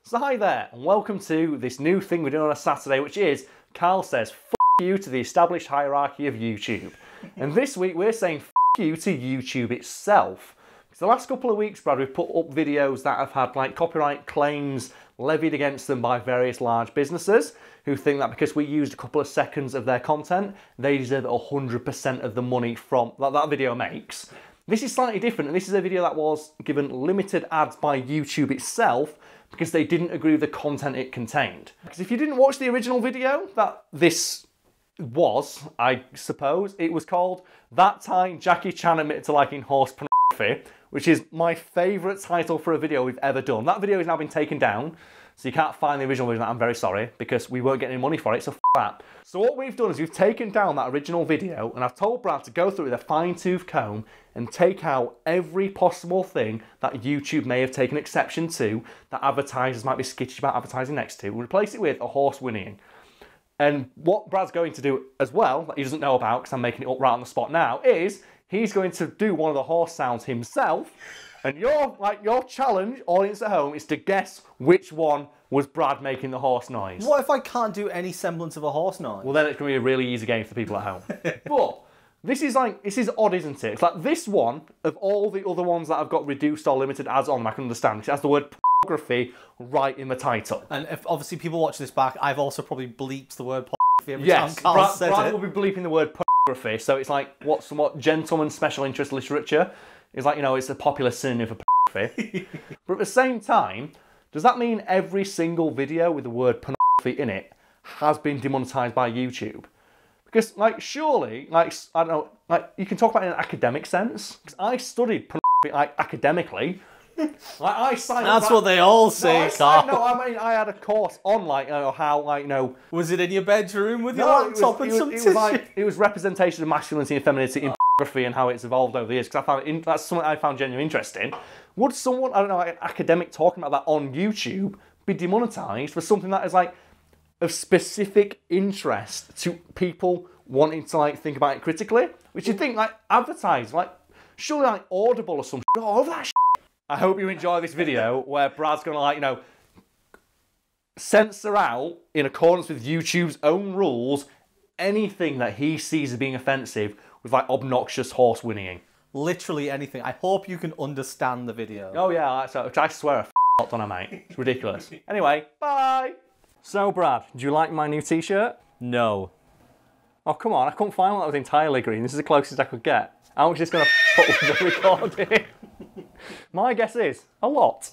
So hi there, and welcome to this new thing we're doing on a Saturday, which is Karl says F you to the established hierarchy of YouTube. And this week we're saying F you to YouTube itself. Because the last couple of weeks, Brad, we've put up videos that have had like copyright claims levied against them by various large businesses who think that because we used a couple of seconds of their content, they deserve 100% of the money from that video makes. This is slightly different, and this is a video that was given limited ads by YouTube itself because they didn't agree with the content it contained. Because if you didn't watch the original video that this was, I suppose, it was called That Time Jackie Chan Admitted to Liking Horse Pornography, which is my favourite title for a video we've ever done. That video has now been taken down, so you can't find the original version. I'm very sorry, because we weren't getting any money for it, so f that. So what we've done is we've taken down that original video, and I've told Brad to go through it with a fine-tooth comb and take out every possible thing that YouTube may have taken exception to, that advertisers might be skittish about advertising next to, and replace it with a horse whinnying. And what Brad's going to do as well, that he doesn't know about, because I'm making it up right on the spot now, is he's going to do one of the horse sounds himself, and your challenge, audience at home, is to guess which one was Brad making the horse noise. What if I can't do any semblance of a horse noise? Well, then it's going to be a really easy game for the people at home. But this is odd, isn't it? It's like this one, of all the other ones that have got reduced or limited ads on them, I can understand, because it has the word pornography right in the title. And if obviously people watch this back, I've also probably bleeped the word pornography every time Karl says it. Brad will be bleeping the word pornography, so it's like what somewhat gentleman special interest literature. It's like, you know, it's a popular synonym for pornography. But at the same time, does that mean every single video with the word pornography in it has been demonetized by YouTube? Because, like, surely, like, I don't know, like, you can talk about it in an academic sense. Because I studied pornography, like, academically. Like, I signed up. That's what they all say, Karl. No, I mean, I had a course on, like, you know, how, like, you know... Was it in your bedroom with your laptop and some tissue? It was representation of masculinity and femininity in pornography and how it's evolved over the years, because I found that's something I found genuinely interesting. Would someone, I don't know, like an academic talking about that on YouTube be demonetized for something that is, like, of specific interest to people wanting to, like, think about it critically? Which you think, like, advertise, like, surely, like, Audible or some shit, all of that shit. I hope you enjoy this video where Brad's gonna, like, you know, censor out, in accordance with YouTube's own rules, anything that he sees as being offensive with, like, obnoxious horse whinnying. Literally anything. I hope you can understand the video. Oh yeah, so I swear I f***ed on her, mate. It's ridiculous. Anyway, bye! So Brad, do you like my new t-shirt? No. Oh come on, I couldn't find one that was entirely green. This is the closest I could get. How much is this going to put with the recording? My guess is a lot.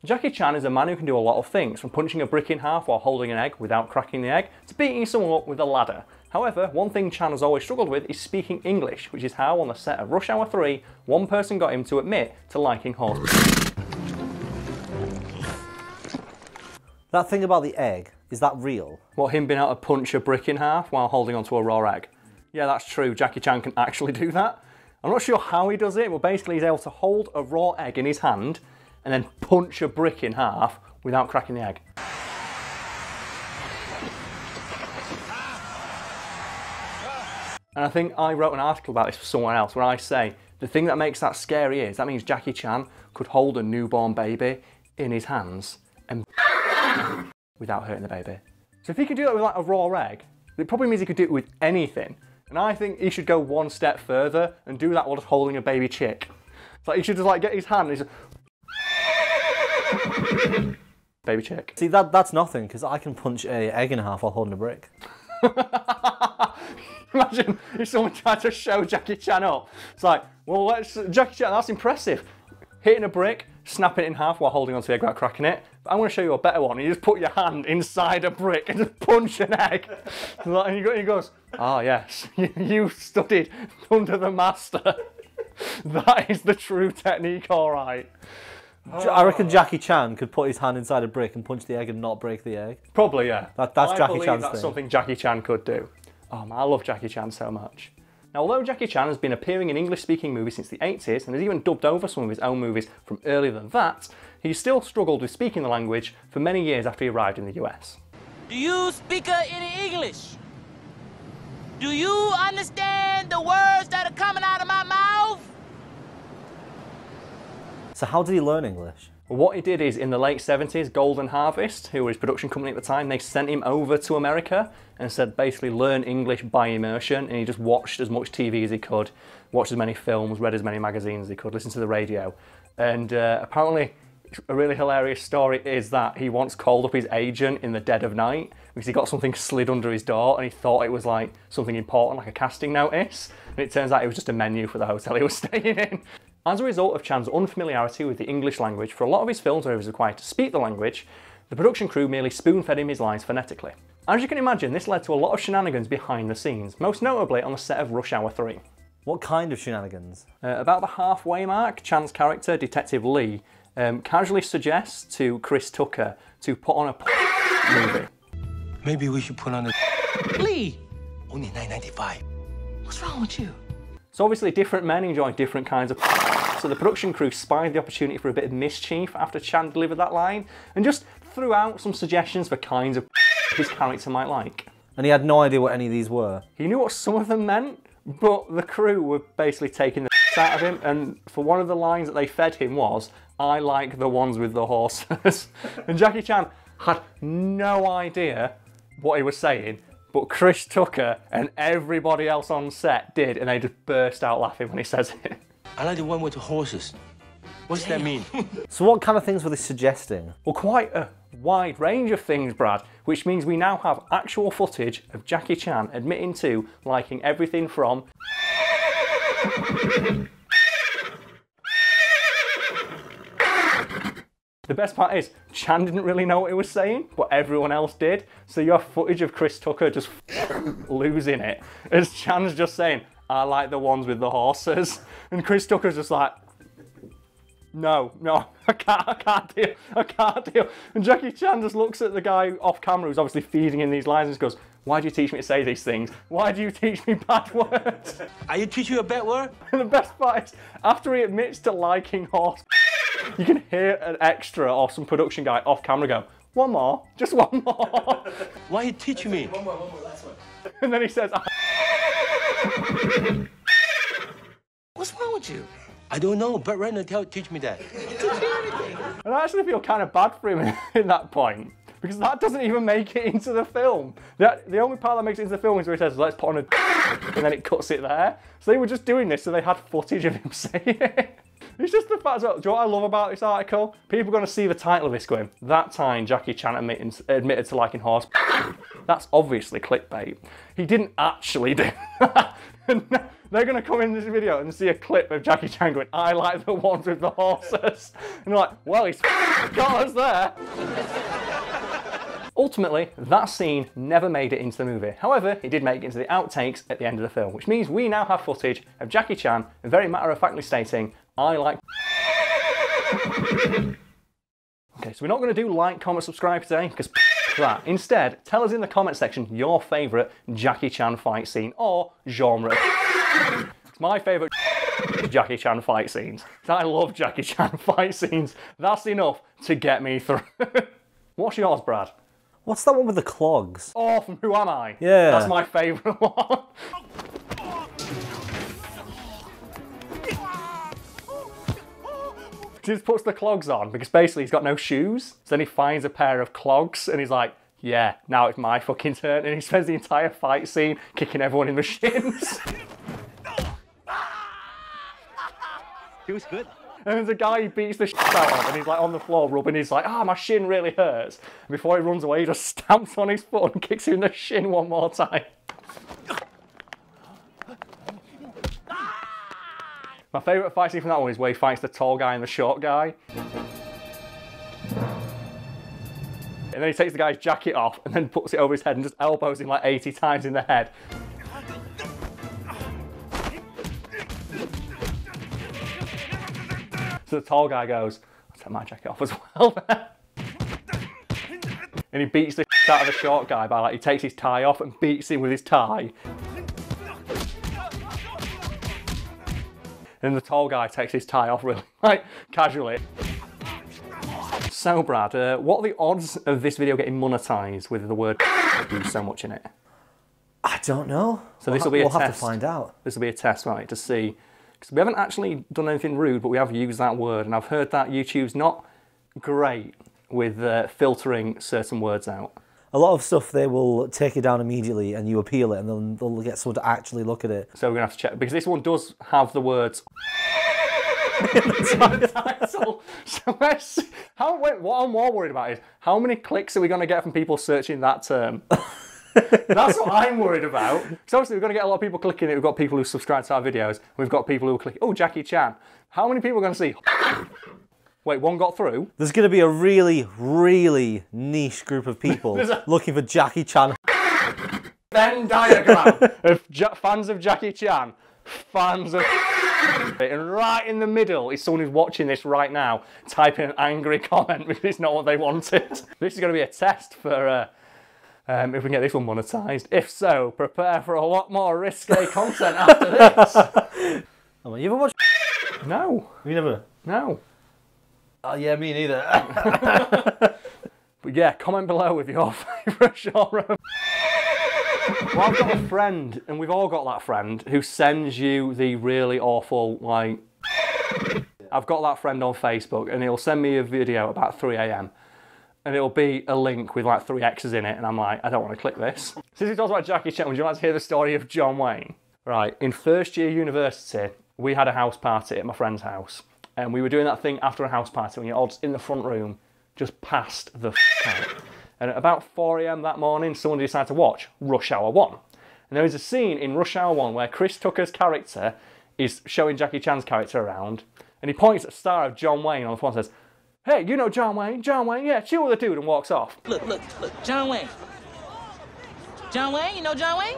Jackie Chan is a man who can do a lot of things, from punching a brick in half while holding an egg without cracking the egg, to beating someone up with a ladder. However, one thing Chan has always struggled with is speaking English, which is how on the set of Rush Hour 3, one person got him to admit to liking horses. That thing about the egg, is that real? What, him being able to punch a brick in half while holding onto a raw egg? Yeah, that's true. Jackie Chan can actually do that. I'm not sure how he does it, but basically he's able to hold a raw egg in his hand and then punch a brick in half without cracking the egg. And I think I wrote an article about this for someone else where I say the thing that makes that scary is that means Jackie Chan could hold a newborn baby in his hands and without hurting the baby. So if he could do that with like a raw egg, it probably means he could do it with anything. And I think he should go one step further and do that while just holding a baby chick. It's like he should just like get his hand and he's just... baby chick. See, that's nothing, because I can punch an egg in half while holding a brick. Imagine if someone tried to show Jackie Chan up. It's like, well, Jackie Chan, that's impressive. Hitting a brick, snapping it in half while holding onto the egg without cracking it. But I'm going to show you a better one. You just put your hand inside a brick and just punch an egg. And he goes, ah, yes, you studied under the master. That is the true technique, all right. I reckon Jackie Chan could put his hand inside a brick and punch the egg and not break the egg. Probably, yeah. That's Jackie Chan's thing. That's something Jackie Chan could do. Oh man, I love Jackie Chan so much. Now, although Jackie Chan has been appearing in English-speaking movies since the 80s and has even dubbed over some of his own movies from earlier than that, he still struggled with speaking the language for many years after he arrived in the US. Do you speak any English? Do you understand the words that are coming out of my mouth? So how did he learn English? Well, what he did is, in the late 70s, Golden Harvest, who was his production company at the time, they sent him over to America and said basically learn English by immersion, and he just watched as much TV as he could, watched as many films, read as many magazines as he could, listened to the radio. And apparently a really hilarious story is that he once called up his agent in the dead of night because he got something slid under his door and he thought it was like something important, like a casting notice, and it turns out it was just a menu for the hotel he was staying in. As a result of Chan's unfamiliarity with the English language, for a lot of his films where he was required to speak the language, the production crew merely spoon-fed him his lines phonetically. As you can imagine, this led to a lot of shenanigans behind the scenes, most notably on the set of Rush Hour 3. What kind of shenanigans? About the halfway mark, Chan's character, Detective Lee, casually suggests to Chris Tucker to put on a movie. Maybe we should put on a Lee, only $9.95. what's wrong with you? So obviously different men enjoy different kinds of so the production crew spied the opportunity for a bit of mischief after Chan delivered that line and just threw out some suggestions for kinds of his character might like. And he had no idea what any of these were. He knew what some of them meant, but the crew were basically taking the out of him, and for one of the lines that they fed him was, "I like the ones with the horses." And Jackie Chan had no idea what he was saying, but Chris Tucker and everybody else on set did, and they just burst out laughing when he says it. I like the one with the horses. What's that mean? So what kind of things were they suggesting? Well, quite a wide range of things, Brad, which means we now have actual footage of Jackie Chan admitting to liking everything from The best part is, Chan didn't really know what he was saying, but everyone else did. So you have footage of Chris Tucker just losing it, as Chan's just saying, "I like the ones with the horses." And Chris Tucker's just like, no, I can't deal. And Jackie Chan just looks at the guy off camera who's obviously feeding in these lines and just goes, "Why do you teach me to say these things? Why do you teach me bad words?" Are you teach you a bad word? And the best part is, after he admits to liking horse, you can hear an extra or some production guy off camera go, "One more, just one more." Why you teach me? One more, last one. And then he says, What's wrong with you? I don't know, but Renner teach me that. and I actually feel kind of bad for him in that point, because that doesn't even make it into the film. The only part that makes it into the film is where he says, "Let's put on a," and then it cuts it there. So they were just doing this so they had footage of him saying it. It's just the fact as well. Do you know what I love about this article? People are going to see the title of this going, "That time Jackie Chan admitted to liking horse." That's obviously clickbait. He didn't actually do that. And they're going to come in this video and see a clip of Jackie Chan going, "I like the ones with the horses." And they're like, "Well, he's got us there." Ultimately, that scene never made it into the movie. However, it did make it into the outtakes at the end of the film, which means we now have footage of Jackie Chan very matter-of-factly stating, "I like..." Okay, so we're not going to do like, comment, subscribe today, because that. Instead, tell us in the comment section your favourite Jackie Chan fight scene or genre. It's my favourite Jackie Chan fight scenes. I love Jackie Chan fight scenes. That's enough to get me through. What's yours, Brad? What's that one with the clogs? Oh, from Who Am I? Yeah. That's my favourite one. He just puts the clogs on because basically he's got no shoes. So then he finds a pair of clogs and he's like, "Yeah, now it's my fucking turn." And he spends the entire fight scene kicking everyone in the shins. Feels good. And there's a guy he beats the shit out of and he's like on the floor rubbing his like, "Ah, my shin really hurts." And before he runs away, he just stamps on his foot and kicks him in the shin one more time. My favourite fight scene from that one is where he fights the tall guy and the short guy. And then he takes the guy's jacket off and then puts it over his head and just elbows him like 80 times in the head. So the tall guy goes, "I'll take my jacket off as well then." And he beats the shit out of the short guy by like, he takes his tie off and beats him with his tie. And the tall guy takes his tie off really, like, casually. So Brad, what are the odds of this video getting monetized with the word used so much in it? I don't know. So this will be a we'll test. Have to find out. This will be a test, right, to see Because we haven't actually done anything rude, but we have used that word, and I've heard that YouTube's not great with filtering certain words out. A lot of stuff they will take it down immediately and you appeal it and then they'll get someone to actually look at it. So we're going to have to check, because this one does have the words in the title. So what I'm more worried about is how many clicks are we going to get from people searching that term? That's what I'm worried about. So obviously we're going to get a lot of people clicking it. We've got people who subscribe to our videos. We've got people who click, oh, Jackie Chan. How many people are going to see? Wait, one got through? There's going to be a really, really niche group of people looking for Jackie Chan. Venn diagram of fans of Jackie Chan, fans of and right in the middle is someone who's watching this right now typing an angry comment because it's not what they wanted. This is going to be a test for if we can get this one monetised. If so, prepare for a lot more risque content after this. Oh, you ever watched? No. You never? No. Oh, yeah, me neither. But yeah, comment below with your favourite genre. Well, I've got a friend, and we've all got that friend, who sends you the really awful, like... I've got that friend on Facebook, and he'll send me a video about 3 AM, and it'll be a link with like 3 X's in it, and I'm like, I don't want to click this. Since he talks about Jackie Chan, would you like to hear the story of John Wayne? Right, in first year university, we had a house party at my friend's house. And we were doing that thing after a house party when you're all just in the front room, just past the out. And at about 4 AM that morning, someone decided to watch Rush Hour 1. And there is a scene in Rush Hour 1 where Chris Tucker's character is showing Jackie Chan's character around, and he points at the star of John Wayne on the phone and says, hey, you know John Wayne, yeah, chill with the dude, and walks off. Look, John Wayne. John Wayne, you know John Wayne?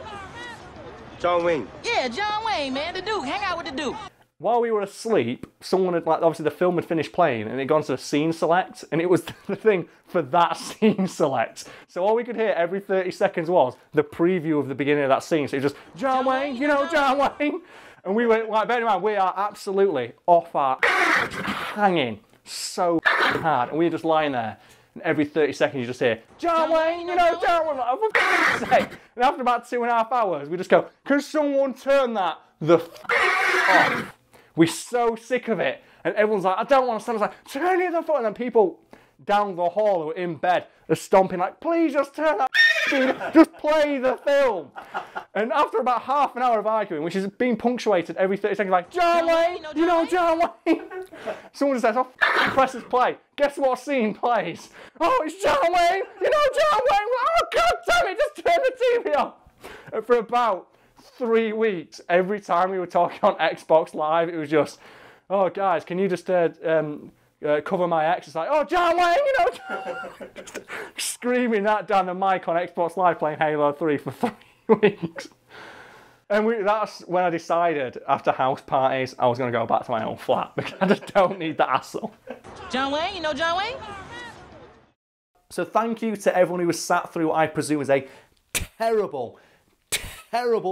John Wayne. Yeah, John Wayne, man, the Duke. Hang out with the Duke. While we were asleep, someone had, like, obviously the film had finished playing and it had gone to scene select, and it was the thing for that scene select. So all we could hear every 30 seconds was the preview of the beginning of that scene. So it was just, John Wayne, you know John Wayne? And we were, like, bear in mind, we are absolutely off our hanging so hard. And we were just lying there, and every 30 seconds you just hear, John Wayne, you know John Wayne? Like, for fuck's sake. And after about 2.5 hours, we just go, can someone turn that the off? We're so sick of it. And everyone's like, I don't want to stand. I was like, turn it the fuck. And then people down the hall who are in bed are stomping like, please just turn that just play the film. And after about half an hour of arguing, which is being punctuated every 30 seconds, like, John Wayne, you know John Wayne? Someone says, oh, presses play. Guess what scene plays? Oh, it's John Wayne, you know John Wayne? Oh, God damn it, just turn the TV off. And for about 3 weeks, every time we were talking on Xbox Live, it was just, oh guys, can you just cover my X? It's like, oh John Wayne, you know, just screaming that down the mic on Xbox Live playing Halo 3 for 3 weeks. And that's when I decided, after house parties, I was going to go back to my own flat, because I just don't need the hassle. John Wayne, you know John Wayne? So thank you to everyone who was sat through what I presume is a terrible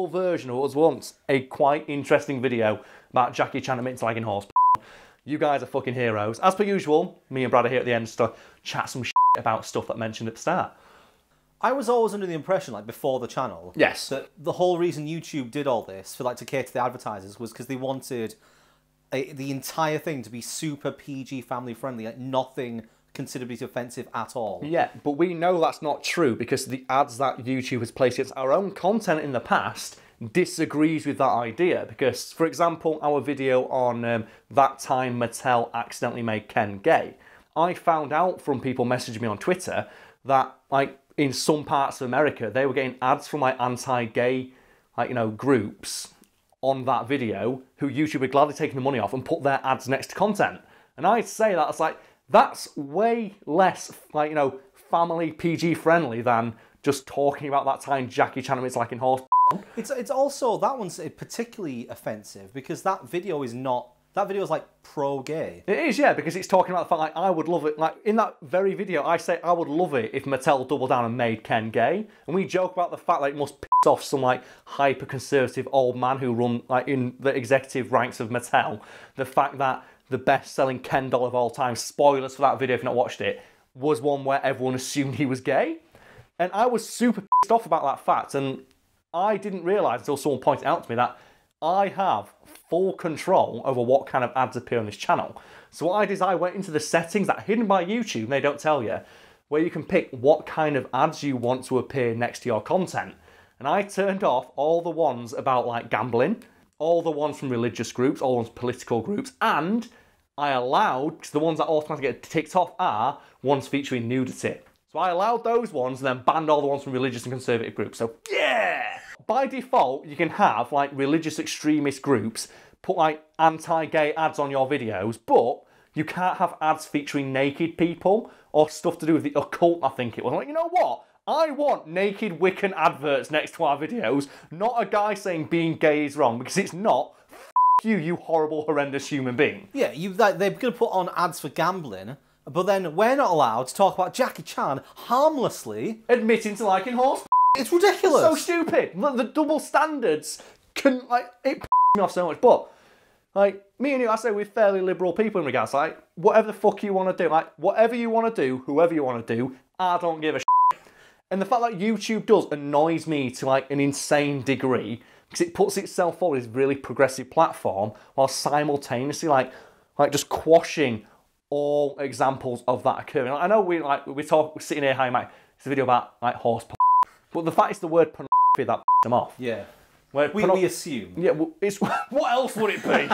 version of what was once a quite interesting video about Jackie Chan admitting to liking horse. You guys are fucking heroes. As per usual, me and Brad are here at the end to chat some shit about stuff that I mentioned at the start. I was always under the impression, like before the channel, yes, that the whole reason YouTube did all this for like to cater to the advertisers was because they wanted the entire thing to be super PG, family friendly, like nothing considerably offensive at all. Yeah, but we know that's not true because the ads that YouTube has placed against our own content in the past disagrees with that idea. Because, for example, our video on that time Mattel accidentally made Ken gay, I found out from people messaging me on Twitter that, like, in some parts of America, they were getting ads from, like, anti-gay, like, you know, groups on that video who YouTube had gladly taken the money off and put their ads next to content. And I'd say that, it's like, that's way less, like, you know, family PG friendly than just talking about that time Jackie Chan admits liking horse. It's also, that one's particularly offensive because that video is not, that video is like pro-gay. It is, yeah, because it's talking about the fact, like, I would love it, like, in that very video, I say I would love it if Mattel doubled down and made Ken gay. And we joke about the fact that it must piss off some, like, hyper-conservative old man who run, like, in the executive ranks of Mattel. The fact that the best-selling Ken doll of all time, spoilers for that video if you've not watched it, was one where everyone assumed he was gay. And I was super pissed off about that fact, and I didn't realise until someone pointed out to me that I have full control over what kind of ads appear on this channel. So what I did is I went into the settings that are hidden by YouTube, and they don't tell you, where you can pick what kind of ads you want to appear next to your content. And I turned off all the ones about like gambling, all the ones from religious groups, all the ones political groups, and I allowed, because the ones that automatically get ticked off are ones featuring nudity. So I allowed those ones and then banned all the ones from religious and conservative groups. So yeah! By default, you can have like religious extremist groups put like anti-gay ads on your videos, but you can't have ads featuring naked people or stuff to do with the occult, I think it was. I'm like, you know what? I want naked Wiccan adverts next to our videos, not a guy saying being gay is wrong, because it's not. F you, you horrible, horrendous human being. Yeah, they're going to put on ads for gambling, but then we're not allowed to talk about Jackie Chan harmlessly Admitting to liking horse. It's ridiculous. So stupid. The double standards can, like, it me off so much. But, like, me and you, I say we're fairly liberal people in regards, like, whatever the fuck you want to do, like, whatever you want to do, whoever you want to do, I don't give a shit. And the fact that YouTube does annoys me to, like, an insane degree, because it puts itself forward as a really progressive platform, while simultaneously, like just quashing all examples of that occurring. Like, I know we're sitting here, it's a video about, like, horse but the fact it's the word pornography that them off. Yeah. We assume. Yeah, well, it's what else would it be?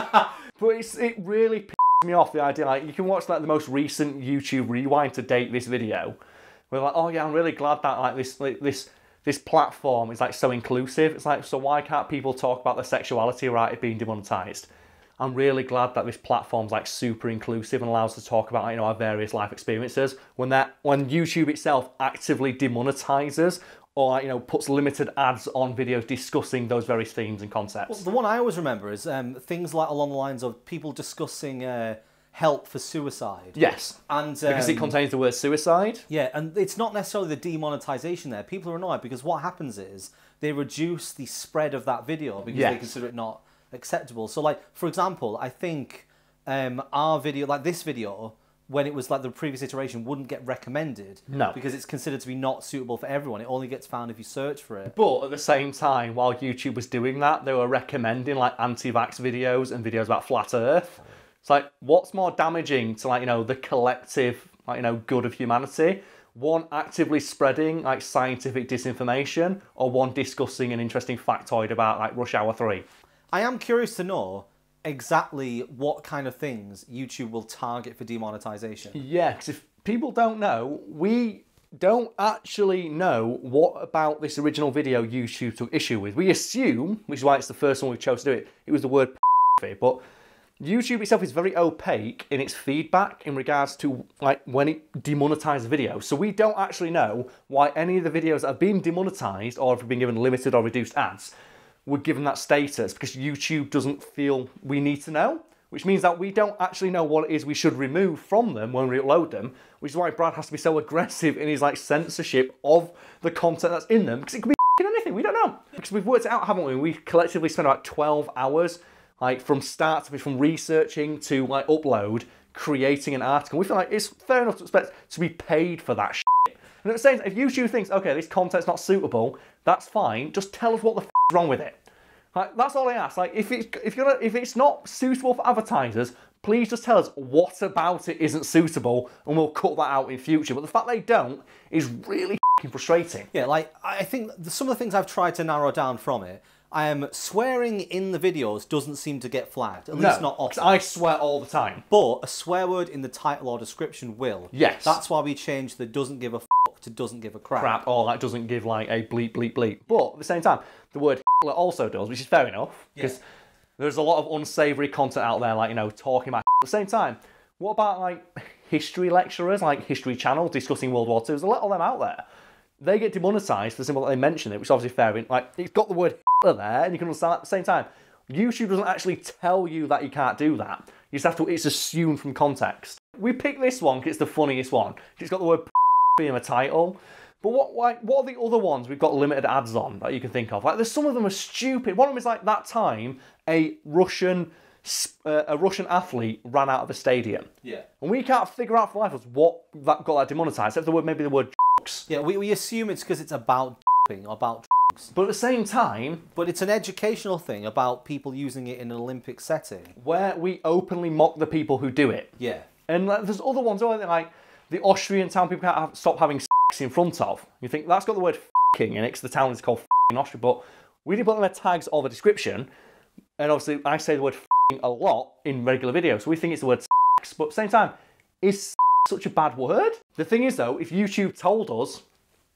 But it really pisses me off, the idea. Like, you can watch like the most recent YouTube rewind to date this video. We're like, oh yeah, I'm really glad that like this platform is like so inclusive. It's like, so why can't people talk about their sexuality without it being demonetized? I'm really glad that this platform's like super inclusive and allows us to talk about, you know, our various life experiences. When YouTube itself actively demonetizes or, like, you know, puts limited ads on videos discussing those various themes and concepts. Well, the one I always remember is things like along the lines of people discussing help for suicide. Yes, and because it contains the word suicide. Yeah, and it's not necessarily the demonetization there. People are annoyed because what happens is they reduce the spread of that video because they consider it not acceptable. So, like, for example, I think our video, like this video, when it was like the previous iteration, wouldn't get recommended. No. Because it's considered to be not suitable for everyone. It only gets found if you search for it. But at the same time, while YouTube was doing that, they were recommending like anti-vax videos and videos about flat Earth. It's like, what's more damaging to, like, you know, the collective, like, you know, good of humanity? One actively spreading like scientific disinformation, or one discussing an interesting factoid about like Rush Hour 3? I am curious to know exactly what kind of things YouTube will target for demonetization. Yeah, because if people don't know, we don't actually know what about this original video YouTube took issue with. We assume, which is why it's the first one we chose to do it, it was the word but YouTube itself is very opaque in its feedback in regards to like when it demonetized a video. So we don't actually know why any of the videos that have been demonetized or have been given limited or reduced ads were given that status, because YouTube doesn't feel we need to know, which means that we don't actually know what it is we should remove from them when we upload them, which is why Brad has to be so aggressive in his like censorship of the content that's in them, because it could be anything, we don't know. Because we've worked it out, haven't we? We collectively spent about 12 hours, like from start to finish, from researching to like upload, creating an article. We feel like it's fair enough to expect to be paid for that shit. And at the same time, if YouTube thinks, okay, this content's not suitable, that's fine, just tell us what the f is wrong with it. Like, that's all I ask. Like, if it's not suitable for advertisers, please just tell us what about it isn't suitable, and we'll cut that out in future. But the fact they don't is really f***ing frustrating. Yeah, like, I think some of the things I've tried to narrow down from it, swearing in the videos doesn't seem to get flagged, at least not often. I swear all the time. But a swear word in the title or description will. Yes. That's why we changed the doesn't give a f*** to doesn't give a crap. Or like doesn't give like a bleep, bleep, bleep. But at the same time, the word also does, which is fair enough, because there's a lot of unsavoury content out there, like, you know, talking about at the same time. What about like history lecturers, like History Channel, discussing World War II? There's a lot of them out there. They get demonetised for the simple that they mention it, which is obviously fair. Like, it's got the word there, and you can understand at the same time. YouTube doesn't actually tell you that you can't do that. You just have to, it's assumed from context. We picked this one because it's the funniest one. It's got the word in the title. But what are the other ones we've got limited ads on that you can think of? Like, there's some of them are stupid. One of them is like that time a Russian athlete ran out of a stadium. Yeah. And we can't figure out for life what that got that demonetised, except maybe the word. Yeah, we assume it's because it's about or about But at the same time... But it's an educational thing about people using it in an Olympic setting. Where we openly mock the people who do it. Yeah. And there's other ones, like the Austrian town people can't stop having sex in front of. You think that's got the word f***ing in it because the town is called f***ing Austria, but we didn't put in their tags or the description. And obviously I say the word f***ing a lot in regular videos, so we think it's the word sex. But at the same time, is such a bad word? The thing is though, if YouTube told us,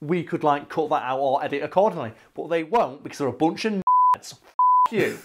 we could like cut that out or edit accordingly. But they won't because they're a bunch of nerds. F*** you.